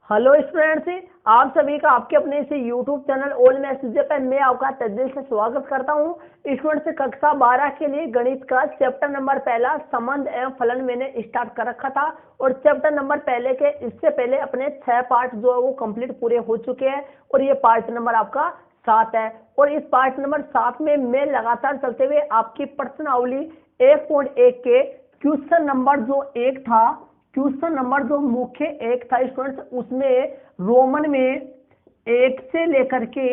Hello students, आप सभी का आपके अपने से यूट्यूब चैनल ओल्ड मैथ्स पे मैं आपका तहे दिल से स्वागत करता हूं। स्टूडेंट्स, कक्षा 12 के लिए गणित का चैप्टर नंबर पहला संबंध एवं फलन मैंने स्टार्ट कर रखा था और चैप्टर नंबर पहले के इससे पहले अपने 6 पार्ट जो है वो कंप्लीट पूरे हो चुके हैं और ये पार्ट नंबर आपका 7 है। और इस पार्ट नंबर 7 में मैं लगातार चलते हुए आपकी प्रश्नावली 1.1 के क्वेश्चन नंबर जो 1 था, क्वेश्चन नंबर जो मुख्य 1 था स्टूडेंट्स, उसमें रोमन में 1 से लेकर के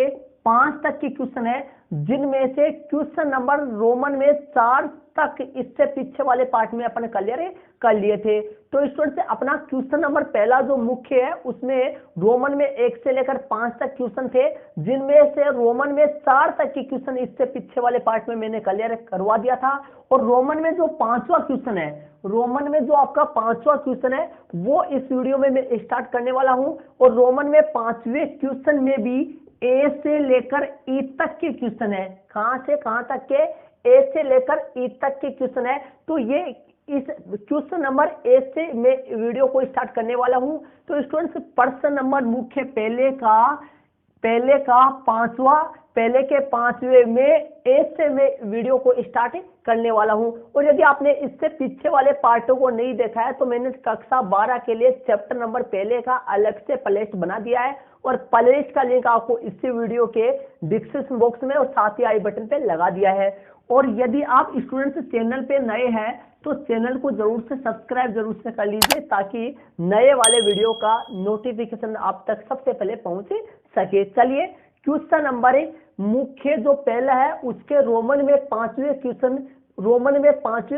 5 तक के क्वेश्चन है, जिनमें से क्वेश्चन नंबर रोमन में 4 तक इससे पीछे वाले पार्ट में अपन क्लियर कर लिए थे। तो स्टूडेंट्स, अपना क्वेश्चन नंबर पहला जो मुख्य है उसमें रोमन में 1 से लेकर 5 तक क्वेश्चन थे, जिनमें से रोमन में 4 तक के क्वेश्चन इससे पीछे वाले पार्ट में मैंने क्लियर करवा दिया था। और रोमन में जो 5वां क्वेश्चन है, रोमन में जो आपका 5वां क्वेश्चन है वो इस वीडियो में मैं स्टार्ट करने वाला हूं। और रोमन में 5वें क्वेश्चन में भी ए से लेकर ई तक के क्वेश्चन है। कहां से कहां तक के? ए से लेकर ई तक के क्वेश्चन है। तो ये इस क्वेश्चन नंबर ए से मैं वीडियो को स्टार्ट करने वाला हूं। तो स्टूडेंट्स, प्रश्न नंबर मुख्य पहले का 5वां, पहले के 5वें में ए से मैं वीडियो को स्टार्ट करने वाला हूं। और यदि आपने इससे पीछे वाले पार्टों को नहीं देखा है तो मैंने कक्षा 12 के लिए चैप्टर नंबर पहले का अलग से प्लेलिस्ट बना दिया है और प्लेलिस्ट का लिंक आपको इसी वीडियो के डिस्क्रिप्शन बॉक्स में और साथ ही आई बटन पे लगा दिया है। और यदि आप स्टूडेंट्स चैनल पे नए हैं तो चैनल को जरूर से सब्सक्राइब जरूर से कर लीजिए, ताकि नए वाले वीडियो का नोटिफिकेशन आप तक सबसे पहले पहुंच सके। चलिए, क्वेश्चन नंबर मुख्य जो पहला है उसके रोमन में 5वें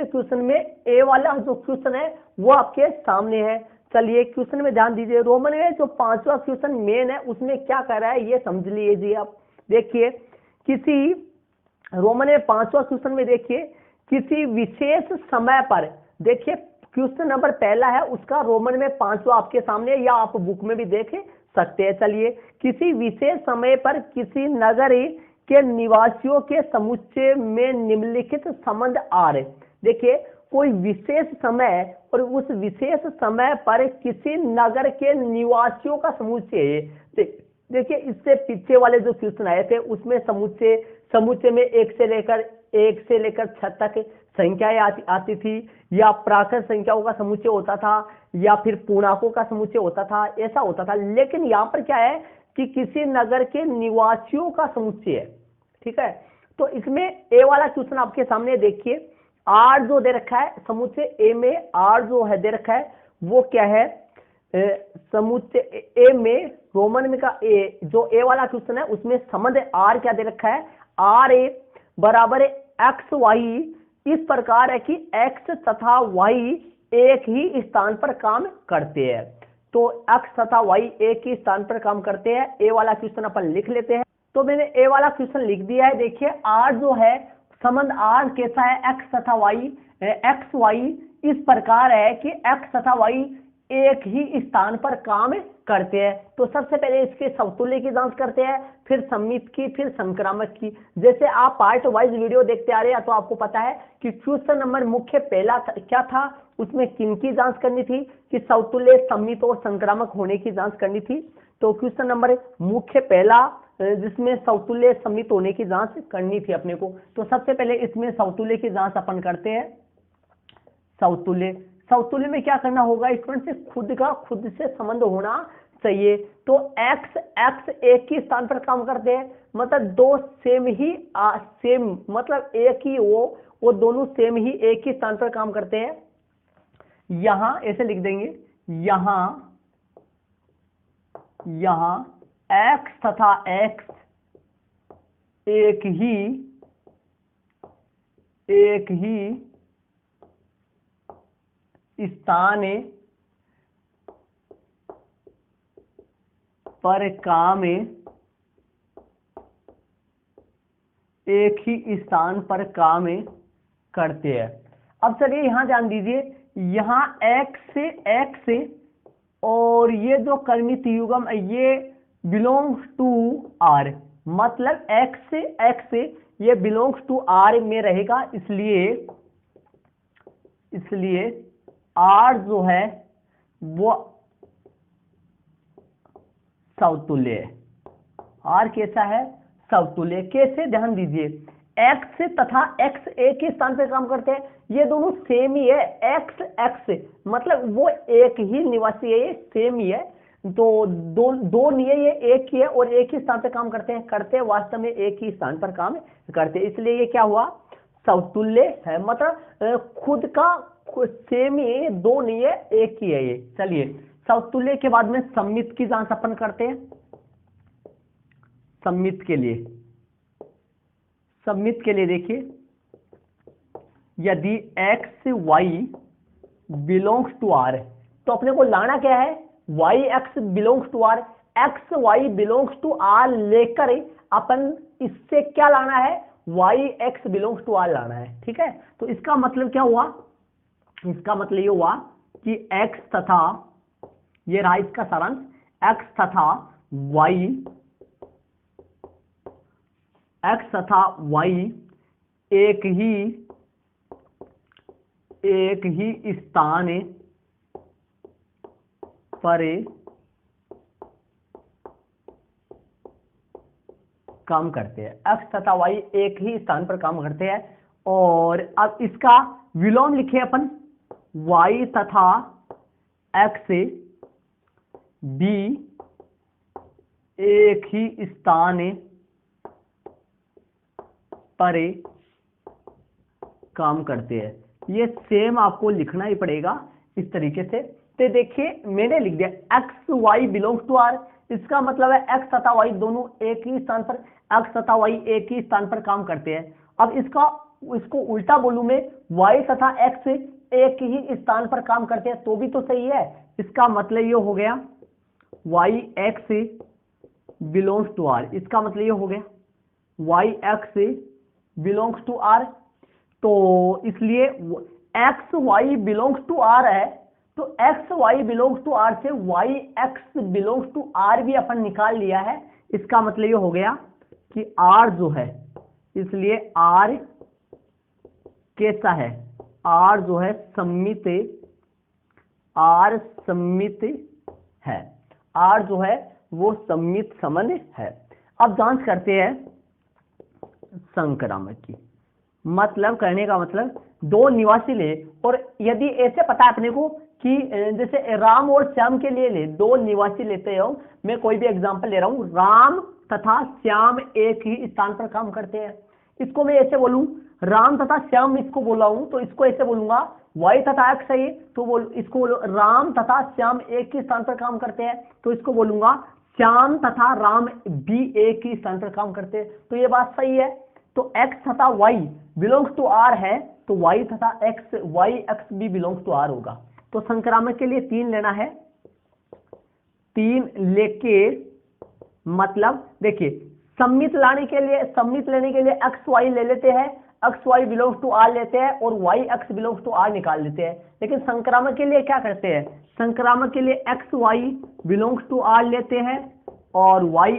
क्वेश्चन में ए वाला जो क्वेश्चन है वो आपके सामने है। चलिए क्वेश्चन में ध्यान दीजिए। रोमन में जो 5वां क्वेश्चन मेन है उसमें क्या कर रहा है ये समझ लीजिए। आप देखिए, किसी रोमन में 5वां क्वेश्चन में देखिए, किसी विशेष समय पर, देखिए क्वेश्चन नंबर पहला है उसका रोमन में 5वां आपके सामने या आप बुक में भी देख सकते हैं। चलिए, किसी विशेष समय पर किसी नगर के निवासियों के समुच्चय में निम्नलिखित संबंध आर। देखिए, कोई विशेष समय और उस विशेष समय पर किसी नगर के निवासियों का समुच्चय। देखिए, इससे पीछे वाले जो क्वेश्चन आए थे उसमें समुच्चय में 1 से लेकर 6 तक संख्याएं आती थी, या प्राकृत संख्याओं का समुच्चय होता था या फिर पूर्णांकों का समुच्चय होता था, ऐसा होता था। लेकिन यहाँ पर क्या है कि किसी नगर के निवासियों का समुच्चय है। ठीक है, तो इसमें ए वाला क्वेश्चन आपके सामने देखिए, आर जो दे रखा है समुच्चय ए में, आर जो है दे रखा है वो क्या है, समुच्चय ए में रोमन में का ए, जो ए वाला क्वेश्चन है उसमें संबंध आर क्या दे रखा है, आर ए बराबर एक्स वाई इस प्रकार है कि एक्स तथा वाई एक ही स्थान पर काम करते हैं। तो एक्स तथा वाई एक ही स्थान पर काम करते हैं। ए वाला क्वेश्चन अपन लिख लेते हैं। तो मैंने ए वाला क्वेश्चन लिख दिया है। देखिए, आर जो है संबंध आर कैसा है, एक्स तथा वाई, एक्स वाई इस प्रकार है कि एक्स तथा वाई एक ही स्थान पर काम करते हैं। तो सबसे पहले इसके समतुल्य की जांच करते हैं, फिर सम्मित की, फिर संक्रामक की। जैसे आप पार्ट वाइज वीडियो देखते आ रहे हैं तो आपको पता है कि क्वेश्चन नंबर मुख्य पहला क्या था, उसमें किनकी जांच करनी थी कि समतुल्य, सम्मित और संक्रामक होने की जांच करनी थी। तो क्वेश्चन नंबर मुख्य पहला जिसमें समतुल्य सम्मित होने की जांच करनी थी अपने को, तो सबसे पहले इसमें समतुल्य की जांच अपन करते हैं। समतुल्य में क्या करना होगा स्टूडेंट, से खुद से संबंध होना चाहिए। तो एक्स एक ही स्थान पर काम करते हैं, मतलब दो सेम मतलब एक ही वो दोनों सेम ही एक ही स्थान पर काम करते हैं। यहां ऐसे लिख देंगे, यहां एक्स तथा एक्स एक ही स्थान पर काम, एक ही स्थान पर काम करते हैं। अब चलिए यहां ध्यान दीजिए, यहां एक्स और ये जो कर्मित युग्म ये बिलोंग्स टू आर, मतलब एक्स ये बिलोंग्स टू आर में रहेगा। इसलिए आर जो है वो समतुल्य है। आर कैसा है? समतुल्य। कैसे? ध्यान दीजिए, x तथा x एक ही स्थान पे काम करते हैं, ये दोनों सेम ही है। x x मतलब वो एक ही निवासी है, ये सेम ही है। तो दो नहीं है, ये एक ही है और एक ही स्थान पे काम करते हैं वास्तव में एक ही स्थान पर काम करते हैं, इसलिए ये क्या हुआ? समतुल्य है। मतलब खुद का सेम ही है, दो नहीं है, एक ही है ये। चलिए, समतुल्य के बाद में सममित की जांच अपन करते हैं। सममित के लिए देखिए, यदि x y belongs to r, तो अपने को लाना क्या है? y x belongs to r, x y belongs to r लेकर अपन इससे क्या लाना है? y x belongs to r लाना है। ठीक है, तो इसका मतलब क्या हुआ? इसका मतलब ये हुआ कि x तथा, ये रहा इसका सारांश, x तथा y एक ही स्थान पर काम करते हैं। x तथा y एक ही स्थान पर काम करते हैं। और अब इसका विलोम लिखे अपन, y तथा x भी एक ही स्थान पर काम करते हैं। ये सेम आपको लिखना ही पड़ेगा इस तरीके से। तो देखिए, मैंने लिख दिया x Y belongs to are, इसका मतलब है एक्स तथा वाई दोनों एक ही स्थान पर, एक्स तथा वाई एक ही स्थान पर काम करते हैं। अब इसको उल्टा बोलूं मैं, वाई तथा एक्स एक ही स्थान पर काम करते हैं, तो भी तो सही है। इसका मतलब ये हो गया Y X belongs to are, इसका मतलब ये हो गया Y X belongs to are. तो इसलिए X Y belongs to are है, तो x Y belongs to R से Y X belongs to are भी अपन निकाल लिया है। इसका मतलब ये हो गया कि आर जो है, इसलिए आर कैसा है? आर जो है सममित, आर सममित है। आर जो है वो सममित संबंध है। अब जांच करते हैं संक्रामक की। मतलब कहने का मतलब, दो निवासी ले, और यदि ऐसे पता है अपने को कि जैसे राम और श्याम के लिए ले, दो निवासी लेते हो, मैं कोई भी एग्जांपल ले रहा हूं, राम तथा श्याम एक ही स्थान पर काम करते हैं। इसको मैं ऐसे बोलूं, राम तथा श्याम इसको बोला हूं, तो इसको ऐसे बोलूंगा वाई तथा एक्स है, तो इसको बोलो राम तथा श्याम एक ही स्थान पर काम करते हैं, तो इसको बोलूंगा श्याम तथा राम भी एक ही स्थान पर काम करते हैं। तो ये बात सही है। तो x तथा y बिलोंग्स टू r है, तो y तथा x, y x भी बिलोंग्स टू r होगा। तो संक्रामक के लिए 3 लेना है। 3 लेके मतलब देखिए, सम्मित लेने के लिए x y ले लेते हैं, x y belongs to r लेते हैं और y x belongs to r निकाल लेते हैं। लेकिन संक्रामक के लिए क्या करते हैं? संक्रामक के लिए x y belongs to r लेते हैं और y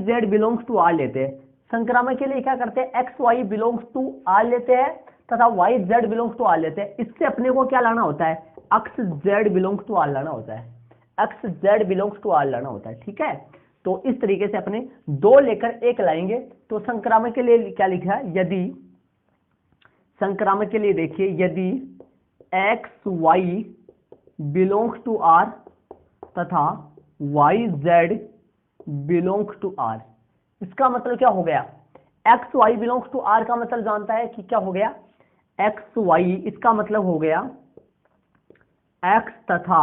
z belongs to r लेते हैं। संक्रामक के लिए क्या करते हैं? x y belongs to r लेते हैं तथा y z belongs to r लेते हैं। इससे अपने को क्या लाना होता है? x z belongs to r लाना होता है, x z belongs to r लाना होता है। ठीक है, तो इस तरीके से अपने 2 लेकर 1 लाएंगे। तो संक्रामक के लिए क्या लिखा है? यदि संक्रामक के लिए देखिए, यदि x y belongs to r तथा y z belongs to r, इसका मतलब क्या हो गया? X Y belongs to r का मतलब जानता है कि क्या हो गया? एक्स वाई, इसका मतलब हो गया एक्स तथा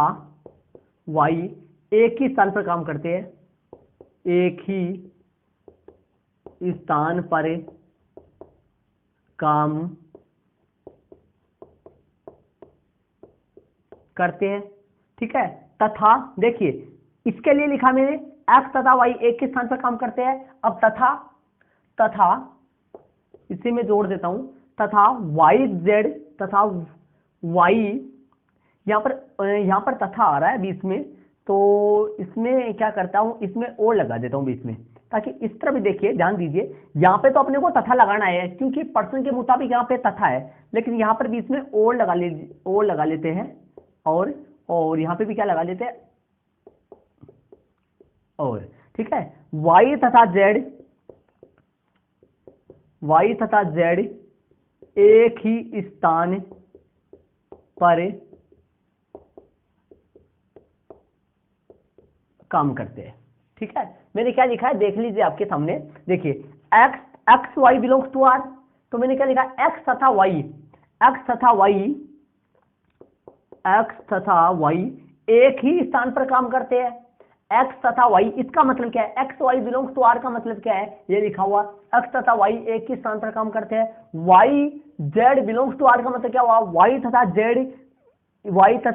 वाई एक ही स्थान पर काम करते हैं, एक ही स्थान पर काम करते हैं। ठीक है, तथा देखिए इसके लिए लिखा मैंने एक्स तथा वाई एक के स्थान पर काम करते हैं। अब तथा इसे मैं जोड़ देता हूं, तथा वाई जेड तथा वाई, यहां पर तथा आ रहा है बीच में, तो इसमें क्या करता हूं, इसमें और लगा देता हूं बीच में, ताकि इस तरह भी देखिए, ध्यान दीजिए, यहां पे तो अपने को तथा लगाना है क्योंकि पर्सन के मुताबिक यहां पे तथा है, लेकिन यहां पर बीच में और लगा लेते हैं, और यहां पे भी क्या लगा लेते हैं, और, ठीक है। y तथा z एक ही स्थान पर काम करते हैं, ठीक है। मैंने क्या लिखा है देख लीजिए आपके सामने, देखिए x Y belongs to are, तो मैंने क्या लिखा, एक्स तथा वाई एक ही स्थान पर काम करते हैं। एक्स तथा वाई, इसका मतलब क्या है, x Y belongs to r का मतलब क्या है, ये लिखा हुआ एक्स तथा वाई एक ही स्थान पर काम करते हैं। Y Z belongs to r का मतलब क्या हुआ, वाई तथा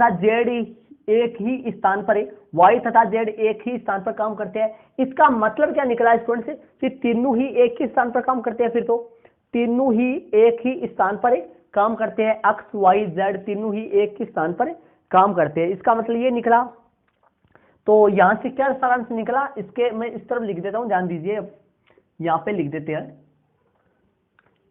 जेड एक ही स्थान पर, वाई तथा जेड एक ही स्थान पर काम करते हैं। इसका मतलब क्या निकला स्टूडेंट से कि तीनों ही एक ही स्थान पर काम करते हैं। फिर तो तीनों ही एक ही स्थान पर काम करते हैं, एक्स वाई जेड तीनों ही एक ही स्थान पर काम करते हैं। इसका मतलब ये निकला। तो यहां से क्या सारांश निकला, इसके मैं इस तरफ लिख देता हूं, ध्यान दीजिए, यहां पे लिख देते हैं।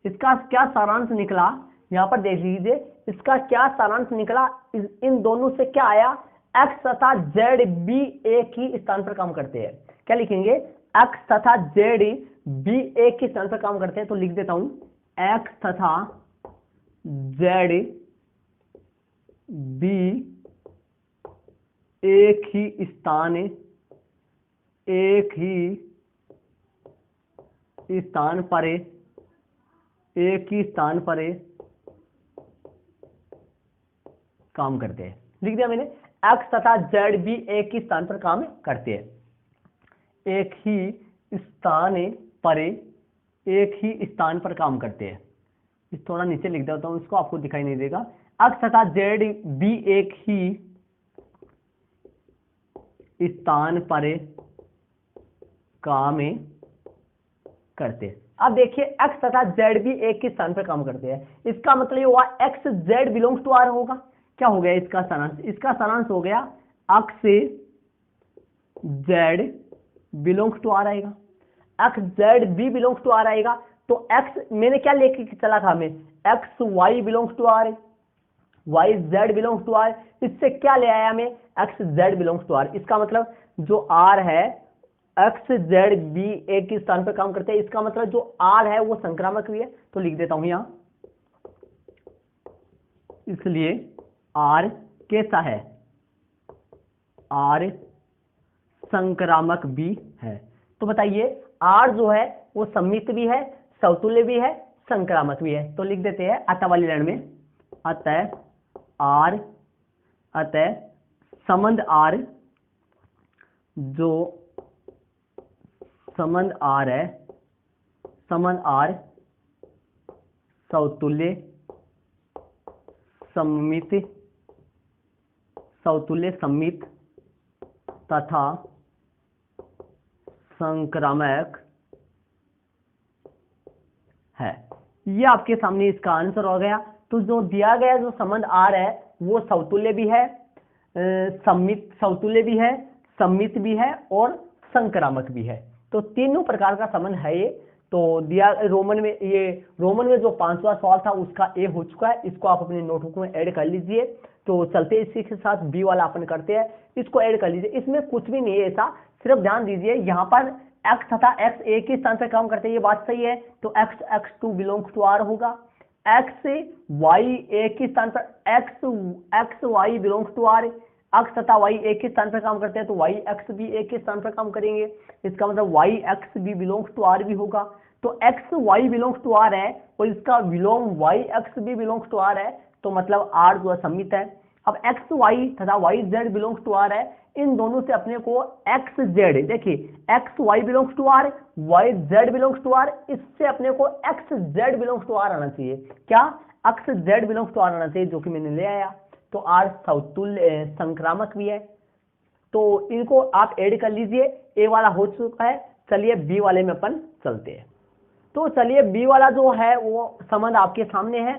इसका क्या सारांश निकला, यहां पर देख लीजिए, इसका क्या सारांश निकला, इन दोनों से क्या आया, एक्स तथा जेड भी एक ही स्थान पर काम करते हैं। क्या लिखेंगे, एक्स तथा जेड भी एक ही स्थान पर काम करते हैं। तो लिख देता हूं, एक्स तथा जेड भी एक ही स्थान पर काम करते हैं। लिख दिया मैंने, एक्स तथा जेड भी एक ही स्थान पर काम करते हैं, एक ही स्थान पर काम करते हैं। इस थोड़ा नीचे लिख देता हूं, इसको आपको दिखाई नहीं देगा। एक्स तथा जेड भी एक ही स्थान पर काम करते हैं। अब देखिए, एक्स तथा जेड भी एक ही स्थान पर काम करते हैं, इसका मतलब ये हुआ x Z belongs to are होगा। क्या हो गया इसका सारांश, इसका सारांश हो गया X Z belongs to R आएगा, X Z B belongs to R आएगा। तो एक्स मैंने क्या लेके चला था, मैं X Y belongs to are, Y Z belongs to are, इससे क्या ले आया मैं, X Z belongs to are. इसका मतलब जो आर है, एक्स जेड बी एक ही स्थान पर काम करते हैं, इसका मतलब जो आर है वो संक्रामक भी है। तो लिख देता हूं यहां, इसलिए आर कैसा है, आर संक्रामक भी है। तो बताइए, आर जो है वो सम्मित भी है, समतुल्य भी है, संक्रामक भी है। तो लिख देते हैं अतः वाली लाइन में, अतः संबंध आर, जो संबंध आर है, संबंध आर समतुल्य सम्मित तथा संक्रामक है। ये आपके सामने इसका आंसर हो गया। तो जो दिया गया जो संबंध आर है वो समतुल्य भी है, समतुल्य भी है, सम्मित भी है और संक्रामक भी है। तो तीनों प्रकार का संबंध है ये। तो दिया रोमन में जो 5वां सवाल था उसका ए हो चुका है, इसको आप अपने नोटबुक में ऐड कर लीजिए। तो चलते इसी के साथ बी वाला अपन करते हैं, इसको ऐड कर लीजिए। इसमें कुछ भी नहीं है ऐसा, सिर्फ ध्यान दीजिए यहाँ पर एक्स तथा एक्स एक ही स्थान पर काम करते हैं, ये बात सही है। तो x x2 belongs to are होगा, एक्स वाई एक ही स्थान पर, x Y belongs to are, x तथा वाई एक ही स्थान पर काम करते हैं, तो वाई एक्स भी एक ही स्थान पर काम करेंगे। इसका मतलब वाई एक्स भी बिलोंग्स टू आर भी होगा। तो x Y belongs to are है और इसका विलोम वाई एक्स भी बिलोंग्स टू आर है, तो मतलब आर जो है सम्मित है। अब एक्स वाई तथा Y Z belongs to are है, इन दोनों से अपने को एक्स जेड, देखिए x Y belongs to are, Y Z belongs to are, इससे अपने को x Z belongs to r आना चाहिए। क्या, x Z belongs to r आना चाहिए, जो कि मैंने ले आया। तो आर समतुल्य संक्रामक भी है। तो इनको आप ऐड कर लीजिए, ए वाला हो चुका है। चलिए बी वाले में अपन चलते हैं। तो चलिए बी वाला जो है वो संबंध आपके सामने है।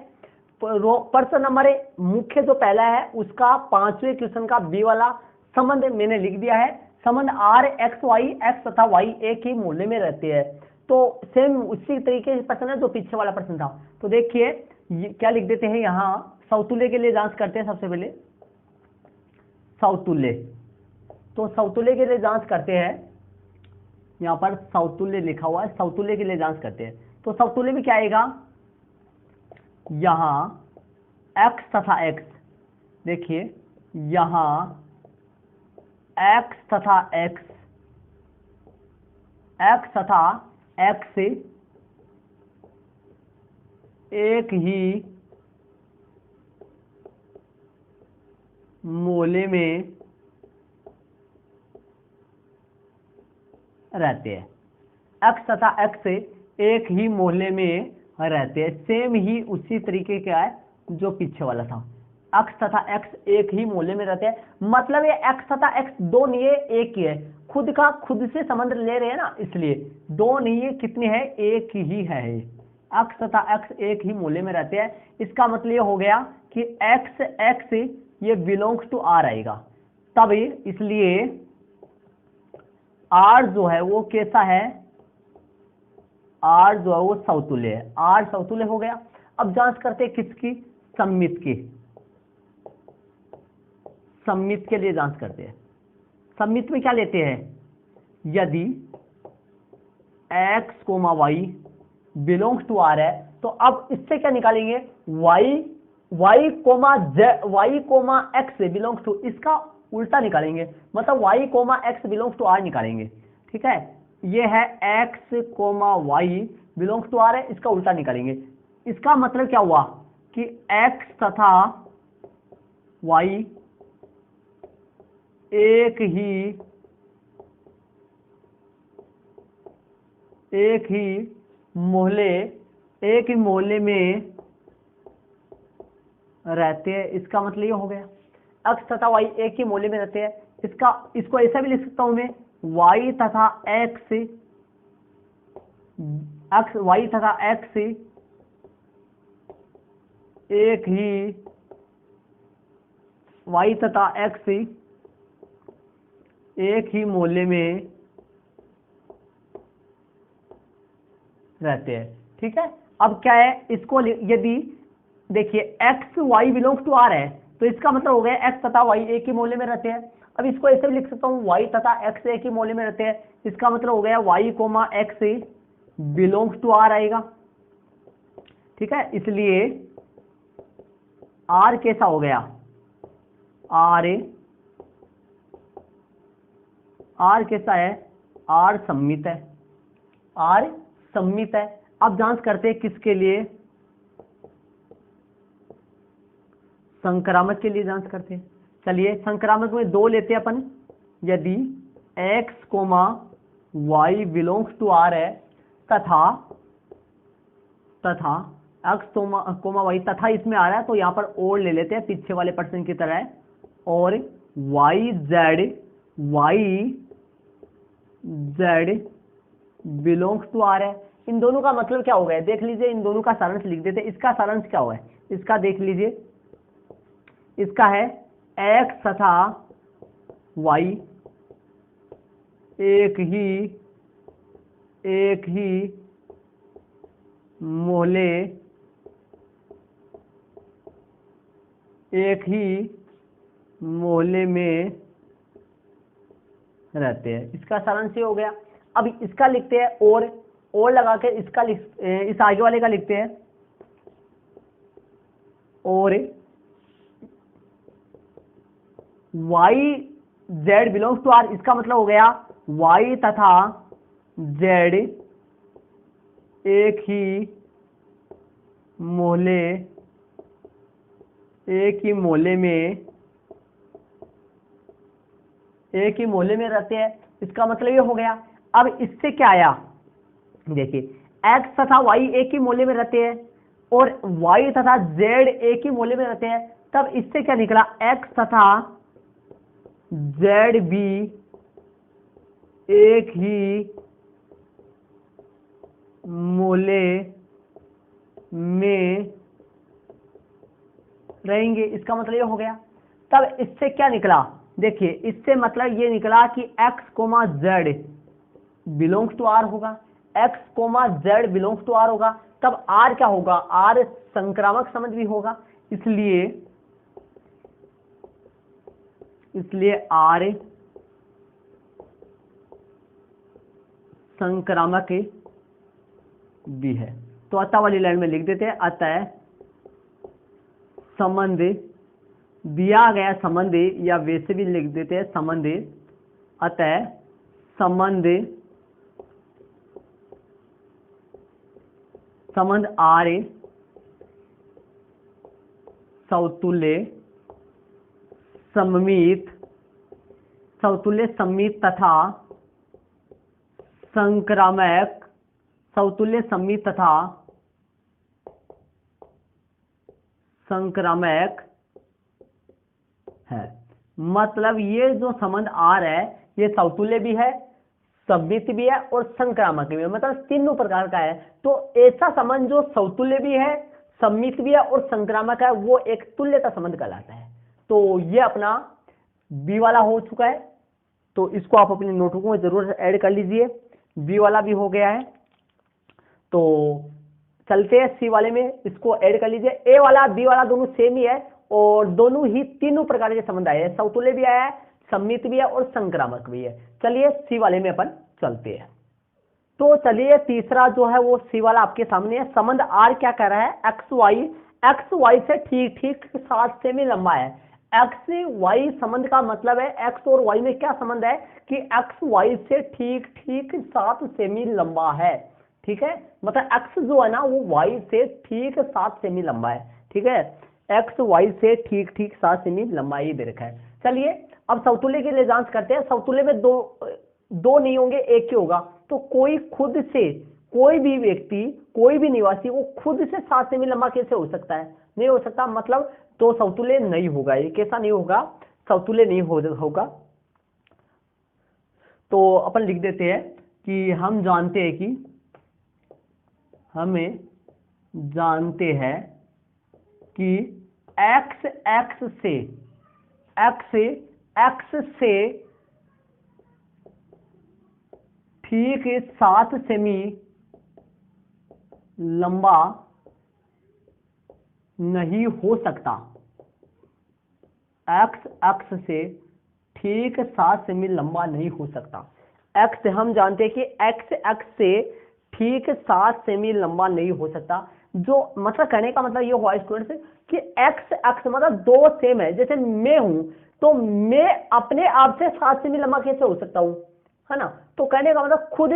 प्रश्न नंबर मुख्य जो पहला है उसका 5वें क्वेश्चन का बी वाला संबंध मैंने लिख दिया है। संबंध आर एक्स वाई, एक्स तथा वाई एक ही मूल्य में रहते हैं। तो सेम उसी तरीके से प्रश्न है जो पीछे वाला प्रश्न था। तो देखिए क्या लिख देते हैं यहाँ, समतुल्य के लिए जांच करते हैं। सबसे पहले समतुल्य, तो समतुल्य के लिए जांच करते हैं। यहाँ पर समतुल्य लिखा हुआ है, समतुल्य के लिए जांच करते हैं। तो समतुल्य में क्या आएगा, यहां x तथा x, देखिए यहां x तथा x एक ही मोले में रहते हैं। x तथा x एक ही मोहल्ले में रहते हैं, सेम ही उसी तरीके का है जो पीछे वाला था। x तथा x एक ही मोहल्ले में रहते हैं, मतलब ये x तथा x दो नहीं है, एक ही है। खुद का खुद से संबंध ले रहे हैं ना, इसलिए दो नहीं है, कितने हैं, एक ही है। x तथा x एक ही मोहल्ले में रहते हैं, इसका मतलब ये हो गया कि x y belongs to r आएगा तब, इसलिए r जो है वो कैसा है, r जो है वो समतुल्य है, r समतुल्य हो गया। अब जांच करते हैं किसकी, सममित की, सममित के लिए जांच करते हैं। सममित में क्या लेते हैं, यदि x, y belongs to r है, तो अब इससे क्या निकालेंगे, y, x बिलोंग्स टू, इसका उल्टा निकालेंगे, मतलब y, x belongs to r निकालेंगे। ठीक है, ये है x, y belongs to r है, इसका उल्टा निकालेंगे। इसका मतलब क्या हुआ कि x तथा y एक ही मोहल्ले में रहते हैं, इसका मतलब ये हो गया x तथा y एक ही मोहल्ले में रहते हैं। इसको ऐसा भी लिख सकता हूं मैं, y तथा x एक ही मोहल्ले में रहते हैं। ठीक है, अब क्या है, इसको यदि देखिए x, y belongs to r है, तो इसका मतलब हो गया x तथा y एक ही मोहल्ले में रहते हैं। अब इसको ऐसे भी लिख सकता हूँ, y तथा x एक ही मोहल्ले में रहते हैं, इसका मतलब हो गया y, x belongs to r आएगा। ठीक है, इसलिए r कैसा हो गया, r कैसा है, r सममित है। अब जांच करते हैं किसके लिए, संक्रामक के लिए जांच करते हैं। चलिए संक्रामक में दो लेते हैं अपन, यदि x, y belongs to r है, तथा x, y तथा इसमें आ रहा है, तो यहां पर और ले लेते हैं पीछे वाले पर्सन की तरह, और y, z belongs to r है। इन दोनों का मतलब क्या हो गया, देख लीजिए, इन दोनों का सारांश लिख देते हैं। इसका सारांश क्या हुआ है, इसका देख लीजिए, इसका है x तथा y एक ही मोहल्ले में रहते हैं, इसका सारांश ये हो गया। अब इसका लिखते हैं, और लगा के इसका इस आगे वाले का लिखते हैं, और y, z belongs to r, इसका मतलब हो गया y तथा z एक ही मोहल्ले में रहते हैं, इसका मतलब ये हो गया। अब इससे क्या आया, देखिए x तथा y एक ही मोहल्ले में रहते हैं, और y तथा z एक ही मोहल्ले में रहते हैं, तब इससे क्या निकला, x तथा z भी एक ही मोहल्ले में रहेंगे, इसका मतलब ये हो गया। तब इससे क्या निकला, देखिए इससे मतलब ये निकला कि x, z belongs to r होगा, x, z belongs to r होगा, तब r क्या होगा, r संक्रामक संबंध भी होगा, इसलिए r संक्रामक भी है। तो अतः वाली लाइन में लिख देते हैं, अतः संबंध दिया गया संबंध, या वैसे भी लिख देते हैं संबंध, अतः संबंध आर सौतुल्य सममित तथा संक्रामक, सौतुल्य सममित तथा संक्रामक है। मतलब ये जो संबंध आर है ये सौतुल्य भी है, सममित भी है और संक्रामक भी है, मतलब तीनों प्रकार का है। तो ऐसा संबंध जो सौतुल्य भी है, सममित भी है और संक्रामक है, वो एक तुल्यता संबंध कहलाता है। तो ये अपना बी वाला हो चुका है, तो इसको आप अपनी नोटबुक में जरूर ऐड कर लीजिए। बी वाला भी हो गया है, तो चलते हैं सी वाले में, इसको ऐड कर लीजिए। ए वाला बी वाला दोनों सेम ही है और दोनों ही तीनों प्रकार के संबंध आए हैं, सौतुल्य भी आया है, सममित भी है और संक्रामक भी है। चलिए सी वाले में अपन चलते हैं। तो चलिए तीसरा जो है वो सी वाला आपके सामने है। संबंध आर क्या कह रहा है, एक्स वाई से ठीक 7 सेमी लंबा है। एक्स वाई संबंध का मतलब है, एक्स और वाई में क्या संबंध है कि एक्स वाई से ठीक 7 सेमी लंबा है। ठीक है, मतलब एक्स जो है ना वो वाई से ठीक 7 सेमी लंबा है। ठीक है, एक्स वाई से ठीक 7 सेमी लंबा ही दे रखा है। चलिए अब सौतुल्य के लिए जांच करते हैं। सौतुल्य में दो नहीं होंगे, एक ही होगा। तो कोई खुद से, कोई भी व्यक्ति, कोई भी निवासी वो खुद से 7 सेमी लंबा कैसे हो सकता है, नहीं हो सकता। मतलब तो सौतुल्य नहीं होगा, ये कैसा नहीं होगा, सौतुल्य नहीं होगा। तो अपन लिख देते हैं कि हम जानते हैं कि हमें जानते हैं कि एक्स से ठीक 7 सेमी लंबा नहीं हो सकता। एक्स से ठीक 7 सेमी लंबा नहीं हो सकता। एक्स हम जानते हैं कि एक्स से ठीक 7 सेमी लंबा नहीं हो सकता। जो मतलब कहने का मतलब ये हुआ स्टूडेंट्स कि एक्स मतलब दो सेम है। जैसे मैं हूं तो मैं अपने आप से 7 सेमी लंबा कैसे हो सकता हूं, है ना। तो कहने का मतलब खुद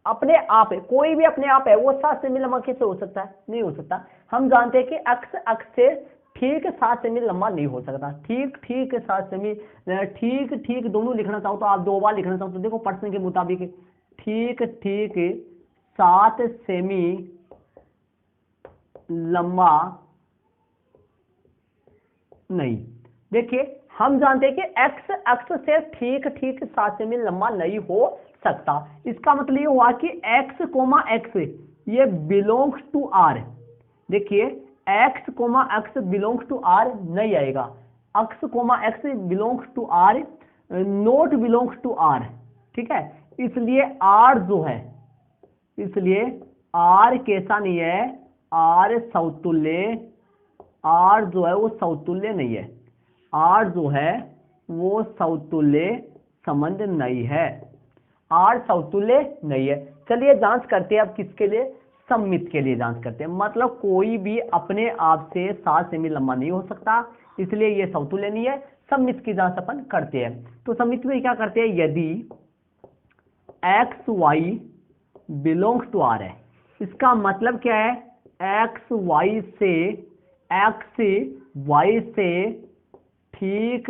अपने आप है, कोई भी अपने आप है, वो 7 सेमी लंबा कैसे हो सकता है, नहीं हो सकता। हम जानते हैं कि एक्स से ठीक 7 सेमी लंबा नहीं हो सकता। ठीक 7 सेमी, ठीक दोनों लिखना चाहो तो आप 2 बार लिखना चाहो तो देखो प्रश्न के मुताबिक ठीक 7 सेमी लंबा नहीं। देखिए हम जानते हैं कि एक्स से ठीक 7 सेमी लंबा नहीं हो सकता। इसका मतलब ये हुआ कि x, y belongs to r. देखिए x, बिलोंग्स टू आर नहीं आएगा। x belongs to r, not belongs to r. ठीक है, इसलिए r जो है, इसलिए r कैसा नहीं है, r सौतुल्य, r जो है वो सौतुल्य नहीं है। r जो है वो सौतुल्य संबंध नहीं है, r सौतुल्य नहीं है। चलिए जांच करते हैं अब किसके लिए, सममित के लिए जांच करते हैं। मतलब कोई भी अपने आप से 7 सेमी लंबा नहीं हो सकता, इसलिए ये सौतुल्य नहीं है। सममित की जांच अपन करते हैं। तो सममित में क्या करते हैं, यदि x Y belongs to are है, इसका मतलब क्या है, एक्स वाई से ठीक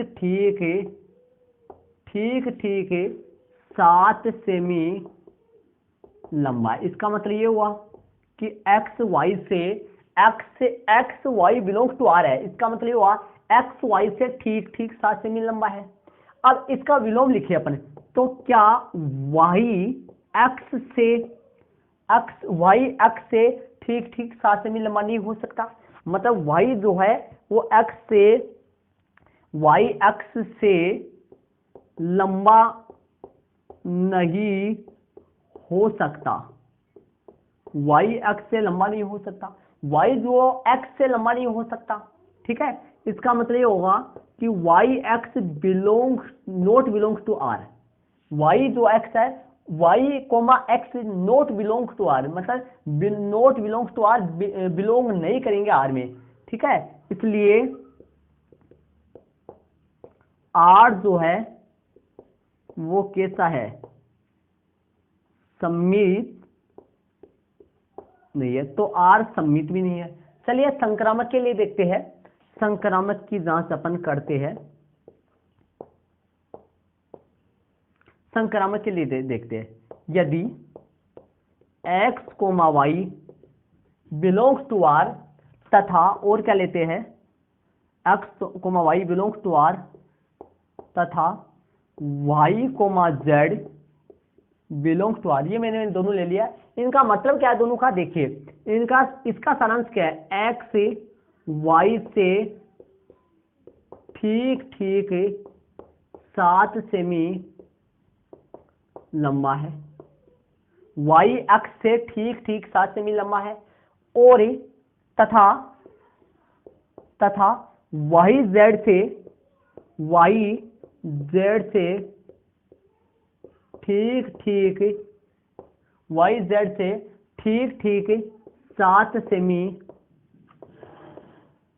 7 सेमी लंबा। इसका मतलब ये हुआ कि x Y belongs to are है। इसका मतलब ये हुआ एक्स वाई से ठीक 7 सेमी लंबा है। अब इसका विलोम लिखिए अपन, तो क्या वाई एक्स से ठीक 7 सेमी लंबा नहीं हो सकता। मतलब वाई जो है वो वाई एक्स से लंबा नहीं हो सकता। वाई एक्स से लंबा नहीं हो सकता, वाई जो एक्स से लंबा नहीं हो सकता। ठीक है, इसका मतलब ये होगा कि Y x not belongs to are. Y जो एक्स है Y comma X not belong to R, मतलब not belong to R, belong नहीं करेंगे आर में, ठीक है। इसलिए आर जो है वो कैसा है, सम्मित नहीं है, तो आर सम्मित भी नहीं है। चलिए संक्रामक के लिए देखते हैं, संक्रामक की जांच अपन करते हैं। संक्रामक के लिए देखते हैं, यदि x comma y belongs to are तथा, और क्या लेते हैं, x comma y belongs to are तथा y comma z belongs to r, ये मैंने दोनों ले लिया। इनका मतलब क्या है दोनों का, देखिए इनका, इसका सारांश क्या है, x y से ठीक ठीक 7 सेमी लंबा है, y x से ठीक ठीक 7 सेमी लंबा है, और तथा y z से ठीक ठीक YZ से ठीक ठीक 7 सेमी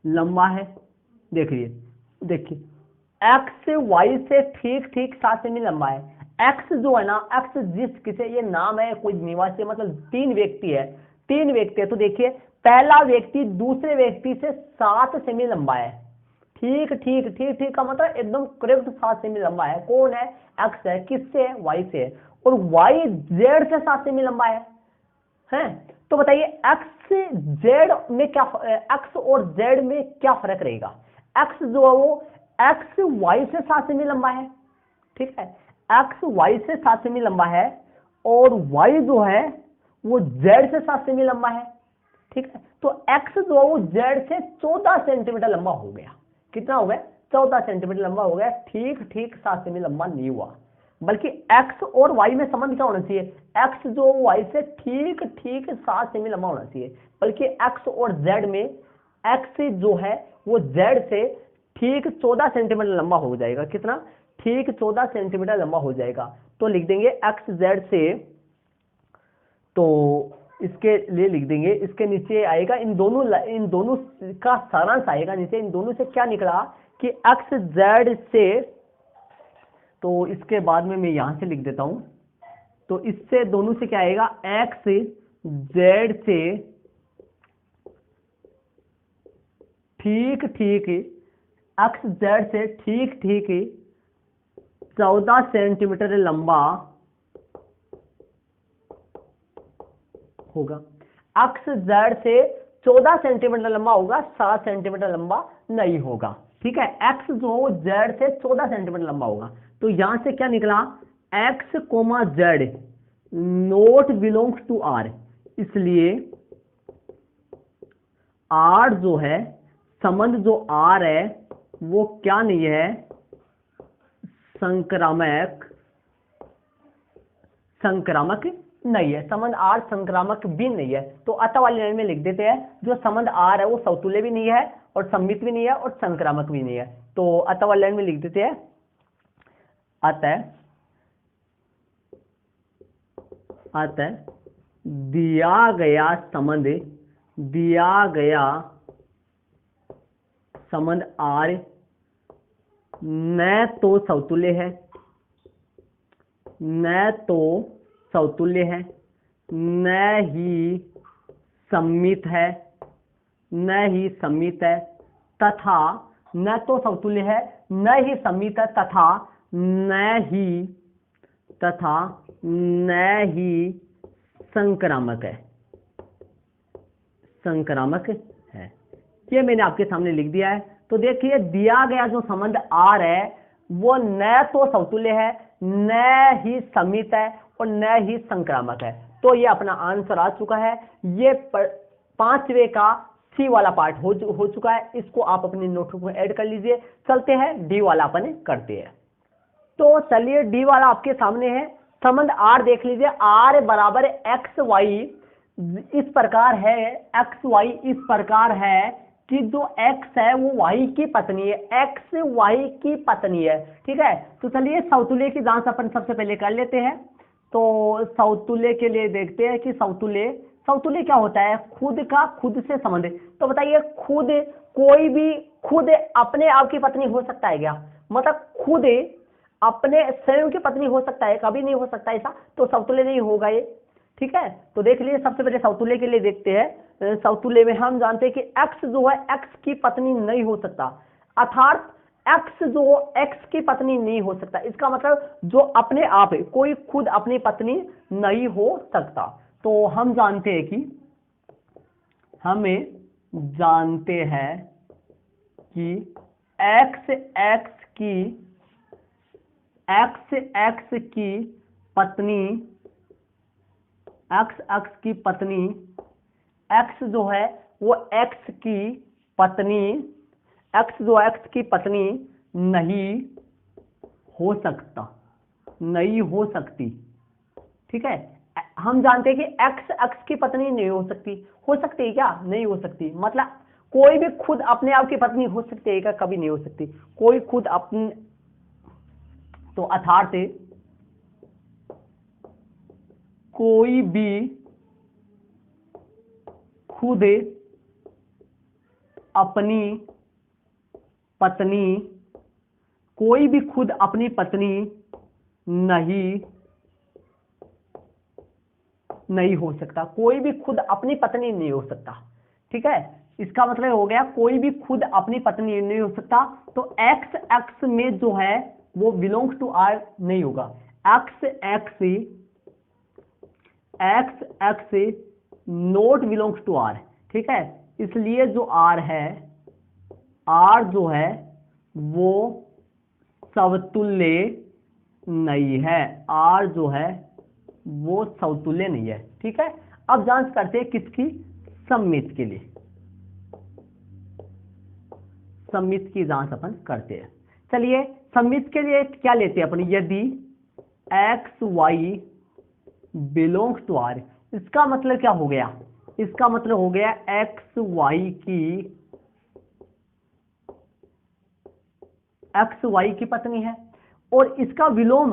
लंबा है। देखिए x y से ठीक ठीक 7 सेमी लंबा है। x जो है ना, x जिस किसे, ये नाम है कोई निवासी, मतलब 3 व्यक्ति है, तो देखिए पहला व्यक्ति दूसरे व्यक्ति से 7 सेमी लंबा है। ठीक का मतलब एकदम करेक्ट 7 सेमी लंबा है। कौन है, x है, किससे है, y से है, और y z से 7 सेमी लंबा है। तो बताइए x z में क्या, x और z में क्या फर्क रहेगा। x जो है वो x y से 7 सेमी लंबा है, ठीक है, x y से 7 सेमी लंबा है, और y जो है वो z से 7 सेमी लंबा है, ठीक है। तो x जो है वो z से 14 सेंटीमीटर लंबा हो गया। कितना हो गया, 14 सेंटीमीटर लंबा हो गया। ठीक 7 सेमी लंबा नहीं हुआ, बल्कि x और y में संबंध क्या होना चाहिए, x जो y से ठीक 7 सेमी लंबा होना चाहिए, बल्कि x और z में x जो है वो z से ठीक 14 सेंटीमीटर लंबा हो जाएगा। कितना, ठीक 14 सेंटीमीटर लंबा हो जाएगा। तो लिख देंगे x z से, तो इसके लिए लिख देंगे, इसके नीचे आएगा इन दोनों का सारांश आएगा नीचे। इन दोनों से क्या निकला कि x z से, तो इसके बाद में मैं यहां से लिख देता हूं, तो इससे दोनों से क्या आएगा, x z से ठीक x z से ठीक 14 सेंटीमीटर लंबा होगा। x z से 14 सेंटीमीटर लंबा होगा, 7 सेंटीमीटर लंबा नहीं होगा, ठीक है। x जो z से 14 सेंटीमीटर लंबा होगा, तो यहां से क्या निकला, x comma z not belongs to r, इसलिए r जो है, संबंध जो r है वो क्या नहीं है, संक्रामक नहीं है। संबंध r संक्रामक भी नहीं है। तो अतः वाली लाइन में लिख देते हैं, जो संबंध r है वो सौतुल्य भी नहीं है, और सम्मित भी नहीं है, और संक्रामक भी नहीं है। तो अतः वाली लाइन में लिख देते हैं, अतः दिया गया संबंध r न तो सौतुल्य है, न ही सम्मित है, तथा न तो सौतुल्य है, न ही सम्मित है, तथा न ही संक्रामक है। ये मैंने आपके सामने लिख दिया है। तो देखिए दिया गया जो संबंध R है वो न तो सौतुल्य है, न ही सम्मित है, और न ही संक्रामक है। तो ये अपना आंसर आ चुका है। ये 5वें का सी वाला पार्ट हो चुका है। इसको आप अपनी नोटबुक में ऐड कर लीजिए। चलते हैं डी वाला अपन करते हैं। तो चलिए डी वाला आपके सामने है। संबंध R देख लीजिए, R बराबर एक्स वाई इस प्रकार है, एक्स वाई इस प्रकार है कि जो x है वो y की पत्नी है, x y की पत्नी है, ठीक है। तो चलिए सौतुल्य की जांच अपन सबसे पहले कर लेते हैं। तो समतुल्य के लिए देखते हैं कि समतुल्य समतुल्य क्या होता है, खुद का खुद से संबंध। तो बताइए खुद, कोई भी खुद अपने आप की पत्नी हो सकता है क्या? मतलब खुद अपने स्वयं की पत्नी हो सकता है? कभी नहीं हो सकता ऐसा, तो समतुल्य नहीं होगा ये। ठीक है, तो देख लीजिए सबसे पहले समतुल्य के लिए देखते हैं। समतुल्य में हम जानते हैं कि x जो है x की पत्नी नहीं हो सकता, अर्थात x जो x की पत्नी नहीं हो सकता। इसका मतलब जो अपने आप है, कोई खुद अपनी पत्नी नहीं हो सकता। तो हम जानते हैं कि x x की पत्नी x जो है वो x की पत्नी नहीं हो सकती। ठीक है, हम जानते हैं कि x की पत्नी नहीं हो सकती। हो सकती है क्या? नहीं हो सकती। मतलब कोई भी खुद अपने आप की पत्नी हो सकती है क्या? कभी नहीं हो सकती। कोई खुद अपने, तो अर्थात कोई भी खुद अपनी पत्नी नहीं हो सकता। कोई भी खुद अपनी पत्नी नहीं हो सकता। ठीक है, इसका मतलब हो गया कोई भी खुद अपनी पत्नी नहीं हो सकता। तो x में जो है वो बिलोंग्स टू r नहीं होगा। x not belongs to r। ठीक है, इसलिए जो r है, r जो है वो समतुल्य नहीं है। r जो है वो समतुल्य नहीं है। ठीक है, अब जांच करते हैं किसकी? सममित के लिए। सममित की जांच अपन करते हैं। चलिए सममित के लिए क्या लेते हैं अपन? यदि x y belongs to r, इसका मतलब क्या हो गया? इसका मतलब हो गया x y की पत्नी है और इसका विलोम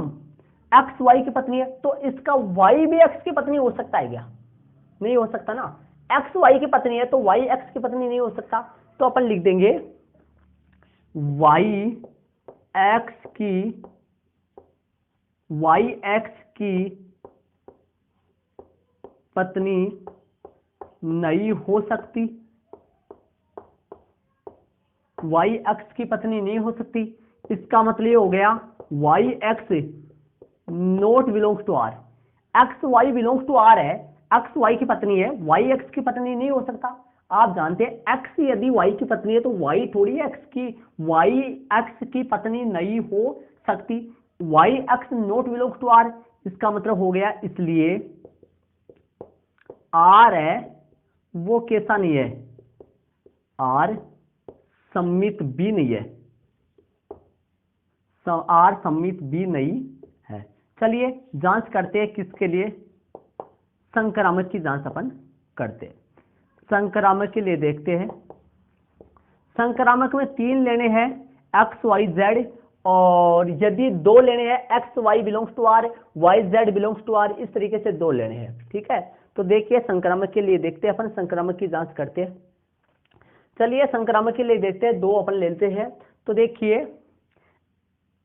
एक्स वाई की पत्नी है, तो इसका वाई भी एक्स की पत्नी हो सकता है क्या? नहीं हो सकता ना। एक्स वाई की पत्नी है तो वाई एक्स की पत्नी नहीं हो सकता। तो अपन लिख देंगे वाई एक्स की पत्नी नहीं हो सकती। वाई एक्स की पत्नी नहीं हो सकती। इसका मतलब ये हो गया Y x not belongs to are. X Y belongs to are है, एक्स वाई की पत्नी है, वाई एक्स की पत्नी नहीं हो सकता। आप जानते हैं एक्स यदि वाई की पत्नी है तो वाई थोड़ी वाई एक्स की पत्नी नहीं हो सकती। Y x not belongs to are, इसका मतलब हो गया इसलिए आर है वो कैसा नहीं है? आर सममित भी नहीं है। आर सममित भी नहीं है। चलिए जांच करते हैं किसके लिए? संक्रामक की जांच अपन करते हैं। संक्रामक के लिए देखते हैं। संक्रामक में 3 लेने हैं एक्स वाई जेड, और यदि 2 लेने हैं x Y belongs to are, Y Z belongs to r, इस तरीके से 2 लेने हैं। ठीक है, तो देखिए संक्रामक के लिए देखते हैं अपन, संक्रामक की जांच करते हैं। चलिए संक्रामक के लिए देखते हैं, 2 अपन लेते हैं। तो देखिए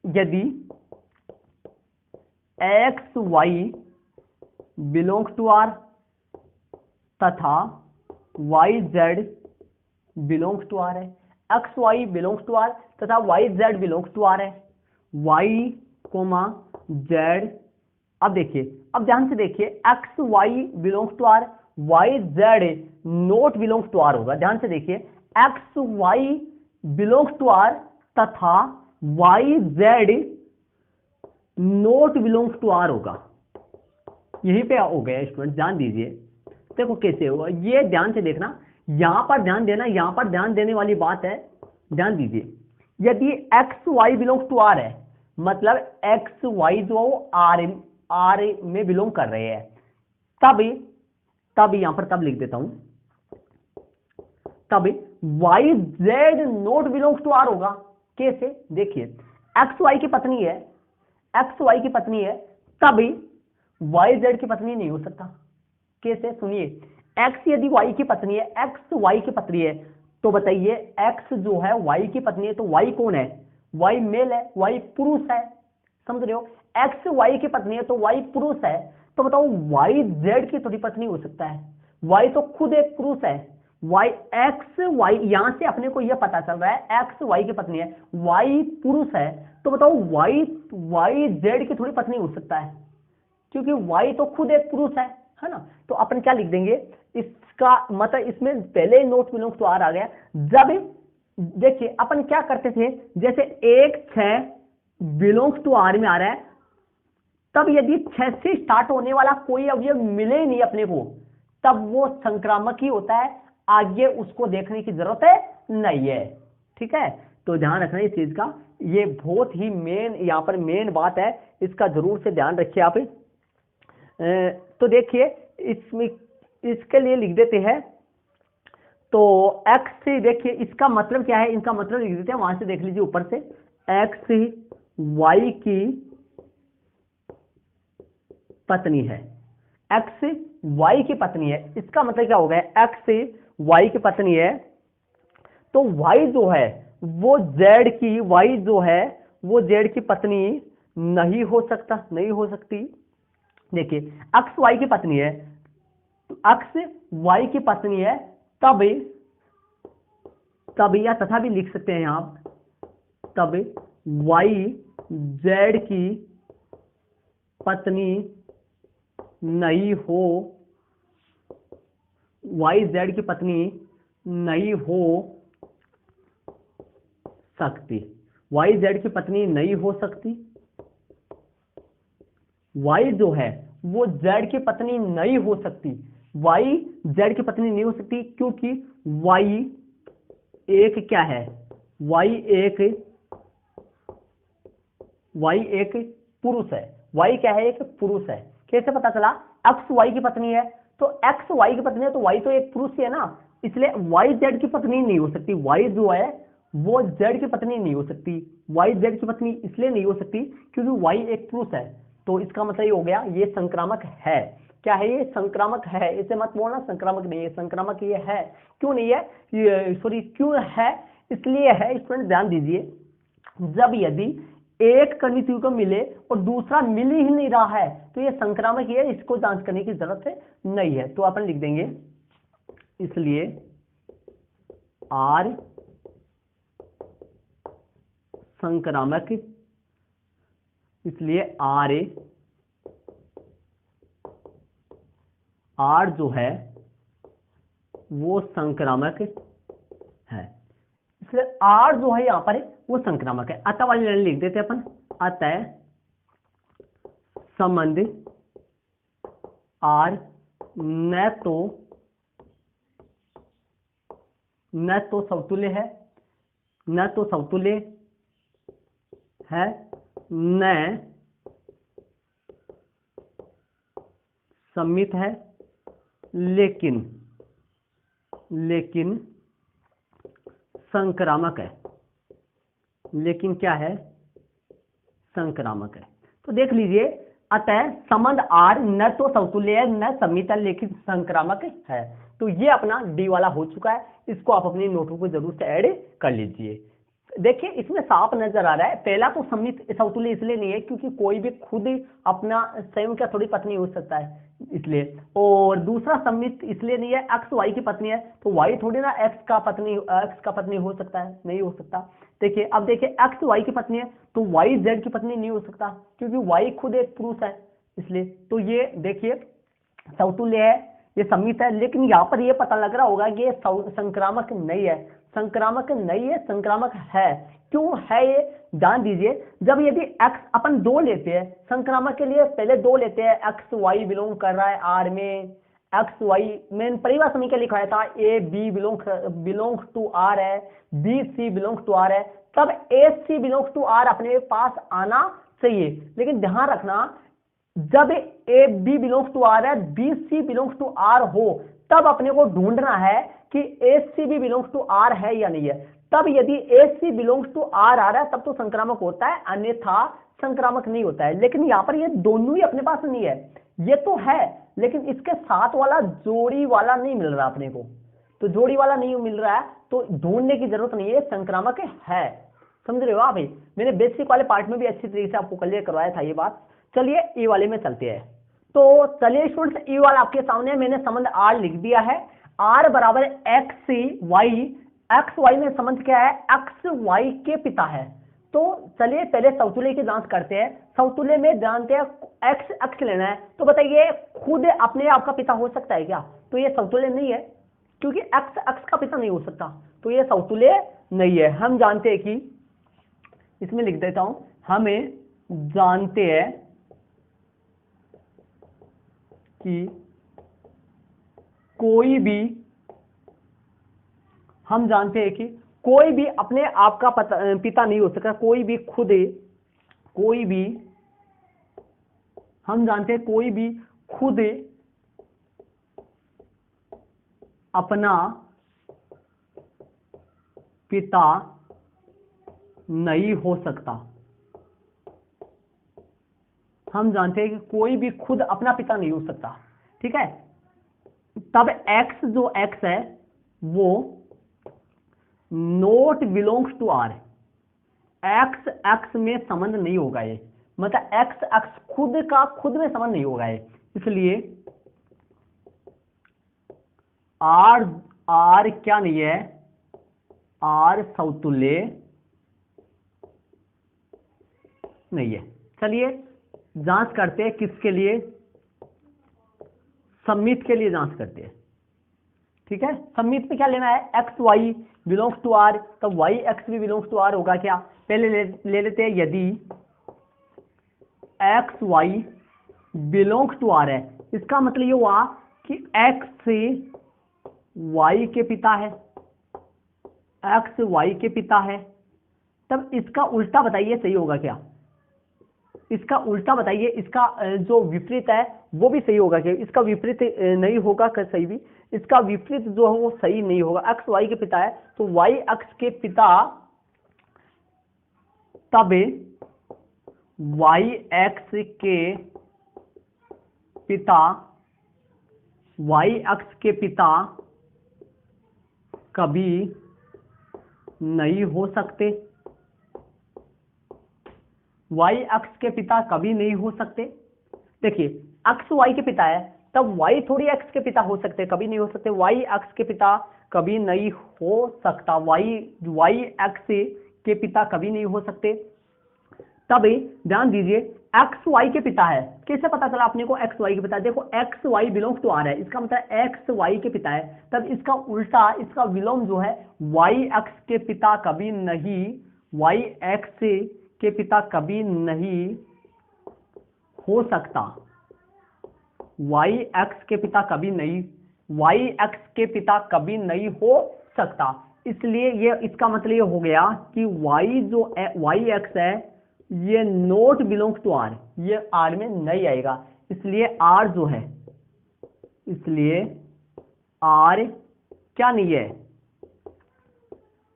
यदि x Y belongs to are तथा Y Z belongs to are है, x Y belongs to are तथा Y Z belongs to are है, वाई कोमा जेड। अब देखिए, अब ध्यान से देखिए, x Y belongs to are, Y Z not belongs to are होगा। ध्यान से देखिए, x Y belongs to are तथा Y Z not belongs to are होगा। यहीं पे हो गया स्टूडेंट, ध्यान दीजिए। देखो कैसे होगा ये, ध्यान से देखना, यहां पर ध्यान देना, यहां पर ध्यान देने वाली बात है। ध्यान दीजिए, यदि x Y belongs to are है, मतलब एक्स वाई जो आर में बिलोंग कर रहे हैं, तब यहां पर तब लिख देता हूं, तब y Z not belongs to are होगा। कैसे? देखिए एक्स वाई की पत्नी है, एक्स वाई की पत्नी है, तभी वाई जेड की पत्नी नहीं हो सकता। कैसे, सुनिए, एक्स यदि वाई की पत्नी है, एक्स वाई की पत्नी है, तो बताइए एक्स जो है वाई की पत्नी है, तो वाई कौन है, वाई मेल है, वाई पुरुष है, समझ रहे हो। एक्स वाई की पत्नी है तो वाई पुरुष है, तो बताओ वाई जेड की थोड़ी पत्नी हो सकता है, वाई तो खुद एक पुरुष है। वाई एक्स वाई, यहां से अपने को यह पता चल रहा है एक्स वाई की पत्नी है, वाई पुरुष है, तो बताओ वाई जेड की थोड़ी पत्नी हो सकता है, क्योंकि वाई तो खुद एक पुरुष है ना। तो अपन क्या लिख देंगे, इसका मतलब इसमें पहले नोट बिलोंग्स टू आर आ गया। जब देखिए अपन क्या करते थे, जैसे 1 6 बिलोंग्स टू आर में आ रहा है, तब यदि 6 से स्टार्ट होने वाला कोई अवयव मिले ही नहीं अपने को, तब वो संक्रामक ही होता है, आगे उसको देखने की जरूरत है नहीं है। ठीक है, तो ध्यान रखना इस चीज का, ये बहुत ही मेन यहां पर मेन बात है, इसका जरूर से ध्यान रखिए आप। तो देखिए इसमें इसके लिए लिख देते हैं, तो एक्स से देखिए इसका मतलब क्या है, इनका मतलब लिख देते हैं, वहां से देख लीजिए ऊपर से, एक्स वाई की पत्नी है, एक्स वाई की पत्नी है, इसका मतलब क्या हो गया, एक्स वाई की पत्नी है, तो वाई जो है वो जेड की, वाई जो है वो जेड की पत्नी नहीं हो सकता, नहीं हो सकती। देखिए एक्स वाई की पत्नी है, एक्स वाई की पत्नी है, तब या तथा भी लिख सकते हैं यहां, तब वाई जेड की पत्नी नहीं हो, वाई जेड की पत्नी नहीं हो सकती, वाई जेड की पत्नी नहीं हो सकती। वाई जो है वो जेड की पत्नी नहीं हो सकती, वाई जेड की पत्नी नहीं हो सकती, क्योंकि वाई एक क्या है, वाई एक पुरुष है, वाई क्या है, एक पुरुष है। कैसे पता चला, एक्स वाई की पत्नी है, तो एक्स वाई की पत्नी है, तो वाई तो एक पुरुष ही है ना, इसलिए वाई जेड की पत्नी नहीं हो सकती, वाई जो है वो जेड की पत्नी नहीं हो सकती। वाई जेड की पत्नी इसलिए नहीं हो सकती क्योंकि वाई एक पुरुष है, तो इसका मतलब ये हो गया ये संक्रामक है। क्या है, ये संक्रामक है, इसे मत बोलना संक्रामक नहीं है, संक्रामक ये है। क्यों नहीं है, सॉरी क्यों है, इसलिए है, स्टूडेंट ध्यान दीजिए, जब यदि एक कण्वित को मिले और दूसरा मिल ही नहीं रहा है, तो ये संक्रामक है, इसको जांच करने की जरूरत नहीं है। तो अपन लिख देंगे, इसलिए आर संक्रामक, इसलिए आर जो है वो संक्रामक है, इसलिए आर जो है यहां पर वो संक्रामक है। अतः वाली लाइन लिख देते अपन, अतः संबंध आर न तो समतुल्य है, न तो समतुल्य है, न सम्मित है, लेकिन संक्रामक है, लेकिन क्या है, संक्रामक है। तो देख लीजिए, अतः संबंध आर न तो समतुल्य है, न सम्मित है, लेकिन संक्रामक है। तो ये अपना डी वाला हो चुका है, इसको आप अपनी नोटबुक में जरूर से ऐड कर लीजिए। देखिए इसमें साफ नजर आ रहा है, पहला तो सम्मित समतुल्य इसलिए नहीं है क्योंकि कोई भी खुद अपना स्वयं का थोड़ी पत्नी हो सकता है, इसलिए। और दूसरा सम्मित इसलिए नहीं है, एक्स वाई की पत्नी है, तो वाई थोड़ी ना एक्स का पत्नी हो सकता है, नहीं हो सकता। देखिए अब देखिए एक्स वाई की पत्नी है, तो वाई जेड की पत्नी नहीं हो सकता, क्योंकि वाई खुद एक पुरुष है, इसलिए। तो ये देखिए समतुल्य है, ये सम्मित है, लेकिन यहाँ पर ये पता लग रहा होगा कि ये संक्रामक नहीं है, संक्रामक नहीं है, संक्रामक है। क्यों है ये, ध्यान दीजिए, जब यदि x अपन 2 लेते हैं, संक्रामक के लिए पहले 2 लेते हैं, एक्स वाई बिलोंग कर रहा है आर में, एक्स वाई मैंने परिवार समीकरण लिखवाया था, A B belong to are है, B C belong to are है, तब A C belong to R अपने पास आना चाहिए। लेकिन ध्यान रखना, जब A B belongs to are है, B C belongs to R हो, तब अपने को ढूंढना है कि A C B belongs to are है या नहीं है। तब यदि A C belongs to R आ रहा है तब तो संक्रामक होता है, अन्यथा संक्रामक नहीं होता है। लेकिन यहाँ पर ये दोनों ही अपने पास नहीं है, ये तो है लेकिन इसके साथ वाला जोड़ी वाला नहीं मिल रहा अपने को, तो जोड़ी वाला नहीं मिल रहा है तो ढूंढने की जरूरत नहीं है, संक्रामक है। समझ रहे हो आप भाई, मैंने बेसिक वाले पार्ट में भी अच्छी तरीके से आपको क्लियर करवाया था ये बात। चलिए ई वाले में चलते हैं। तो चलिए स्टूडेंट्स, ई वाला आपके सामने मैंने संबंध आर लिख दिया है। आर बराबर एक्स वाई, एक्स वाई में संबंध क्या है, एक्स वाई के पिता है। तो चलिए पहले समतुल्य की जांच करते हैं। समतुल्य में जानते हैं एक्स एक्स लेना है, तो बताइए खुद अपने आप का पिता हो सकता है क्या? तो ये समतुल्य नहीं है, क्योंकि एक्स एक्स का पिता नहीं हो सकता, तो ये समतुल्य नहीं है। हम जानते हैं कि, इसमें लिख देता हूं, हमें जानते हैं कि कोई भी, हम जानते हैं कि कोई भी अपने आप का पिता नहीं हो सकता, कोई भी खुद, कोई भी, हम जानते हैं कोई भी खुद अपना पिता नहीं हो सकता। हम जानते हैं कि कोई भी खुद अपना पिता नहीं हो सकता, ठीक है। तब x जो x है वो not belongs to are, x x में संबंध नहीं होगा ये, मतलब एक्स एक्स खुद का खुद में संबंध नहीं होगा ये, इसलिए आर आर क्या नहीं है, आर समतुल्य नहीं है। चलिए जांच करते हैं किसके लिए, सममित के लिए जांच करते हैं, ठीक है। सममित में क्या लेना है, x Y belongs to are, तो वाई एक्स भी बिलोंग्स टू आर होगा क्या? पहले ले लेते हैं, यदि x Y belongs to are है, इसका मतलब ये हुआ कि एक्स वाई के पिता है, एक्स वाई के पिता है। तब इसका उल्टा बताइए सही होगा क्या? इसका उल्टा बताइए, इसका जो विपरीत है वो भी सही होगा क्या? इसका विपरीत नहीं होगा क्या सही भी? इसका विपरीत जो है वो सही नहीं होगा। एक्स वाई के पिता है तो वाई एक्स के पिता, तब वाई एक्स के पिता, वाई एक्स के पिता कभी नहीं हो सकते, वाई एक्स के पिता कभी नहीं हो सकते। देखिए एक्स वाई के पिता है, तब वाई थोड़ी एक्स के पिता हो सकते, कभी नहीं हो सकते। वाई एक्स के पिता कभी नहीं हो सकता, वाई एक्स के पिता कभी नहीं हो सकते। तब ध्यान दीजिए एक्स वाई के पिता है, कैसे पता चला अपने को एक्स वाई के पिता? देखो x Y belongs to are है, इसका मतलब एक्स वाई के पिता है, तब इसका उल्टा, इसका विलोम जो है वाई एक्स के पिता कभी नहीं, वाई एक्स के पिता कभी नहीं हो सकता, वाई एक्स के पिता कभी नहीं, वाई एक्स के पिता कभी नहीं हो सकता। इसलिए ये, इसका मतलब ये हो गया कि वाई जो वाई एक्स है ये नोट बिलोंग्स टू आर, ये आर में नहीं आएगा, इसलिए आर जो है, इसलिए आर क्या नहीं है,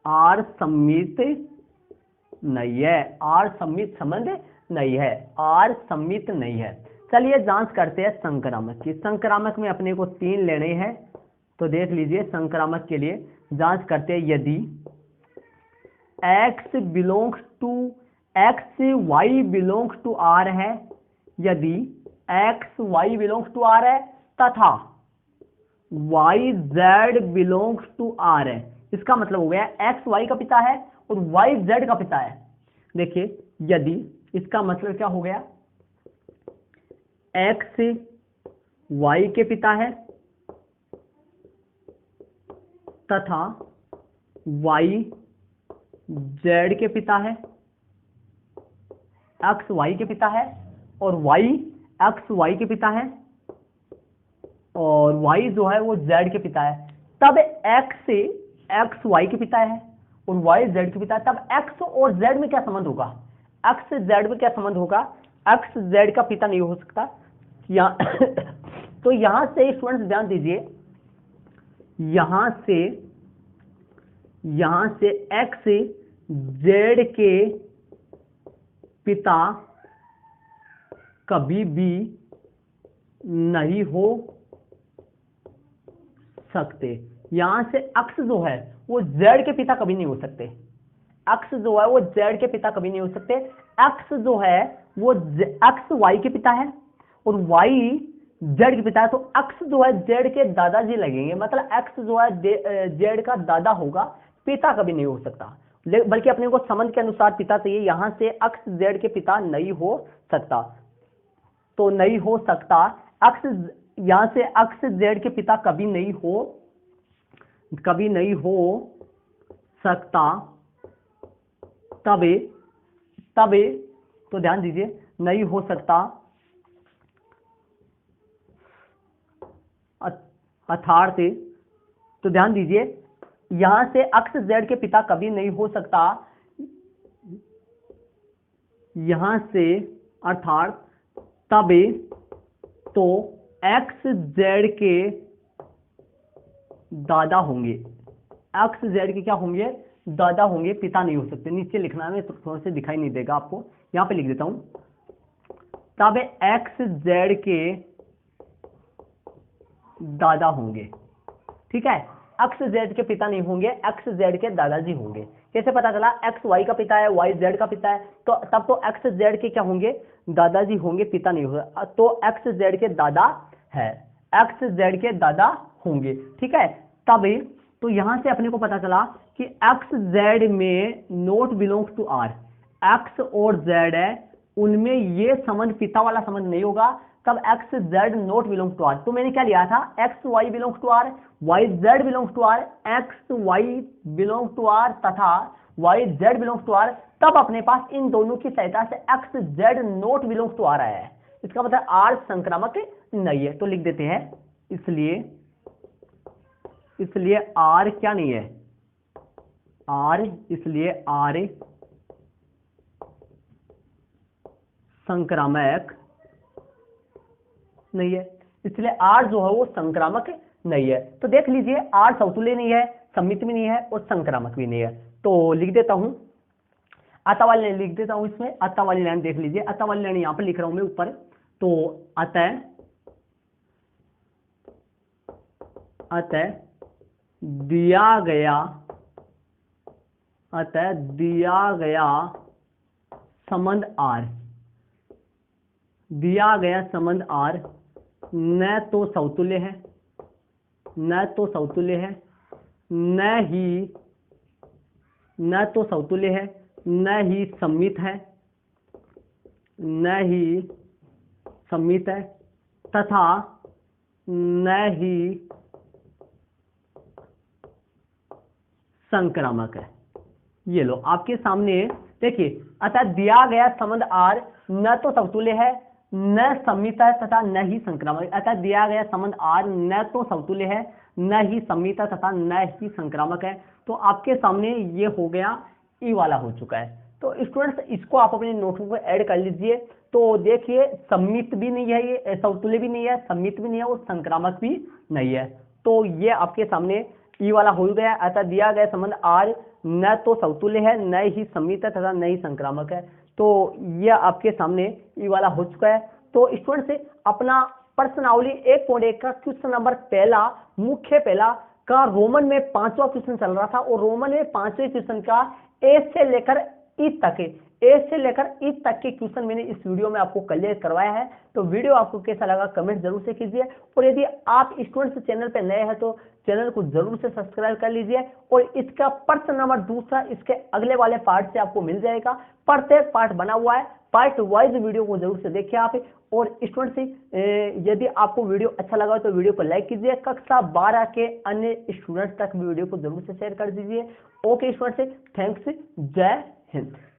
आर सममित नहीं है, आर सममित संबंध नहीं है, आर सममित नहीं है। चलिए जांच करते हैं संक्रामक की। संक्रामक में अपने को 3 लेने हैं, तो देख लीजिए संक्रामक के लिए जांच करते हैं। यदि x belongs to, x Y belongs to are है, यदि x Y belongs to are है तथा Y Z belongs to are है, इसका मतलब हो गया एक्स वाई का पिता है और वाई जेड का पिता है। देखिए यदि, इसका मतलब क्या हो गया, एक्स वाई के पिता है तथा वाई जेड के पिता है, एक्स वाई के पिता है और वाई एक्स वाई के पिता है और वाई जो है वो जेड के पिता है। तब एक्स एक्स वाई के पिता है और वाई जेड के पिता है, तब एक्स और जेड में क्या संबंध होगा, एक्स जेड में क्या संबंध होगा, एक्स जेड का पिता नहीं हो सकता। तो यहां से स्टूडेंट्स ध्यान दीजिए, यहां से एक्स जेड के पिता कभी भी नहीं हो सकते। यहां से अक्स जो है वो जेड के पिता कभी नहीं हो सकते। अक्स जो है वो जेड के पिता कभी नहीं हो सकते। अक्स जो है वो अक्स वाई के पिता है और वाई जेड के पिता है, तो अक्स जो है जेड के दादाजी लगेंगे, मतलब अक्स जो है जेड का दादा होगा, पिता कभी नहीं हो सकता, बल्कि अपने को संबंध के अनुसार पिता चाहिए। यहां से अक्स जेड के पिता नहीं हो सकता, तो नहीं हो सकता अक्स, यहां से अक्स जेड के पिता कभी नहीं हो सकता। तबे तबे तो ध्यान दीजिए, नहीं हो सकता अर्थात, तो ध्यान दीजिए यहां से अक्स जेड के पिता कभी नहीं हो सकता, यहां से अर्थात तबे तो एक्स जेड के दादा होंगे। एक्स जेड के क्या होंगे? दादा होंगे, पिता नहीं हो सकते। नीचे लिखना है, तो थोड़ा से दिखाई नहीं देगा आपको, यहां पे लिख देता हूं, तब एक्स जेड के दादा होंगे। ठीक है, एक्स जेड के पिता नहीं होंगे, एक्स जेड के दादाजी होंगे। कैसे पता चला? एक्स वाई का पिता है, वाई जेड का पिता है, तो तब तो एक्स जेड के क्या होंगे? दादाजी होंगे, पिता नहीं होगा, तो एक्स जेड के दादा है, एक्स जेड के दादा होंगे। ठीक है, तब तो यहां से अपने को पता चला कि एक्स जेड में not belongs to are, x और जेड है उनमें ये संबंध पिता वाला संबंध नहीं होगा, तब X Z not belongs to are. तो मैंने क्या लिया था? X Y belongs to are, Y Z belongs to are, x Y belongs to are तथा Y Z belongs to R. तब अपने पास इन दोनों की सहायता से X Z not belongs to R आया है। इसका मतलब आर संक्रामक नहीं है, तो लिख देते हैं इसलिए आर क्या नहीं है? आर, इसलिए आर संक्रामक नहीं है, इसलिए आर जो है वो संक्रामक नहीं है। तो देख लीजिए, आर समतुल्य नहीं है, सम्मित भी नहीं है और संक्रामक भी नहीं है। तो लिख देता हूं, अतः वाली लाइन लिख देता हूं इसमें, अतः वाली लाइन देख लीजिए, अतः वाली लाइन यहां पर लिख रहा हूं मैं ऊपर। तो अतः दिया गया संबंध आर, दिया गया संबंध आर न तो समतुल्य है, न तो समतुल्य है, न तो समतुल्य है, न ही सम्मित है, न ही सम्मित है तथा न ही संक्रामक है। ये लो आपके सामने देखिए, अतः दिया गया संबंध आर न तो समतुल्य है, न सम्मित है तथा न ही संक्रामक। अतः दिया गया संबंध आर न तो समतुल्य है, न ही सम्मित है तथा न ही संक्रामक है। तो आपके सामने ये हो गया, ई वाला हो चुका है। तो स्टूडेंट्स इसको आप अपने नोटबुक में ऐड कर लीजिए। तो देखिए, सम्मित भी नहीं है, ये समतुल्य भी नहीं है, सम्मित भी नहीं है और संक्रामक भी नहीं है। तो ये आपके सामने ई वाला हो गया। अतः दिया गया संबंध आर न तो समतुल्य है, न ही सम्मित है तथा न ही संक्रामक है। तो यह आपके सामने ई वाला हो चुका है। तो स्टूडेंट से अपना प्रश्नावली 1.1 का क्वेश्चन नंबर पहला, मुख्य पहला का रोमन में 5वां क्वेश्चन चल रहा था और रोमन में 5वें क्वेश्चन का ए से लेकर ई तक, ए से लेकर ई तक के क्वेश्चन मैंने इस वीडियो में आपको क्लियर करवाया है। तो वीडियो आपको कैसा लगा कमेंट जरूर से कीजिए, और यदि आप स्टूडेंट्स चैनल पे नए हैं तो चैनल को जरूर से सब्सक्राइब कर लीजिए। और इसका प्रश्न नंबर दूसरा इसके अगले वाले पार्ट से आपको मिल जाएगा, प्रत्येक पार्ट बना हुआ है, पार्ट वाइज वीडियो को जरूर से देखिए आप। और स्टूडेंट्स यदि आपको वीडियो अच्छा लगा तो वीडियो को लाइक कीजिए, कक्षा 12 के अन्य स्टूडेंट्स तक वीडियो को जरूर से शेयर कर दीजिए। ओके स्टूडेंट्स, थैंक्स, जय हिंद।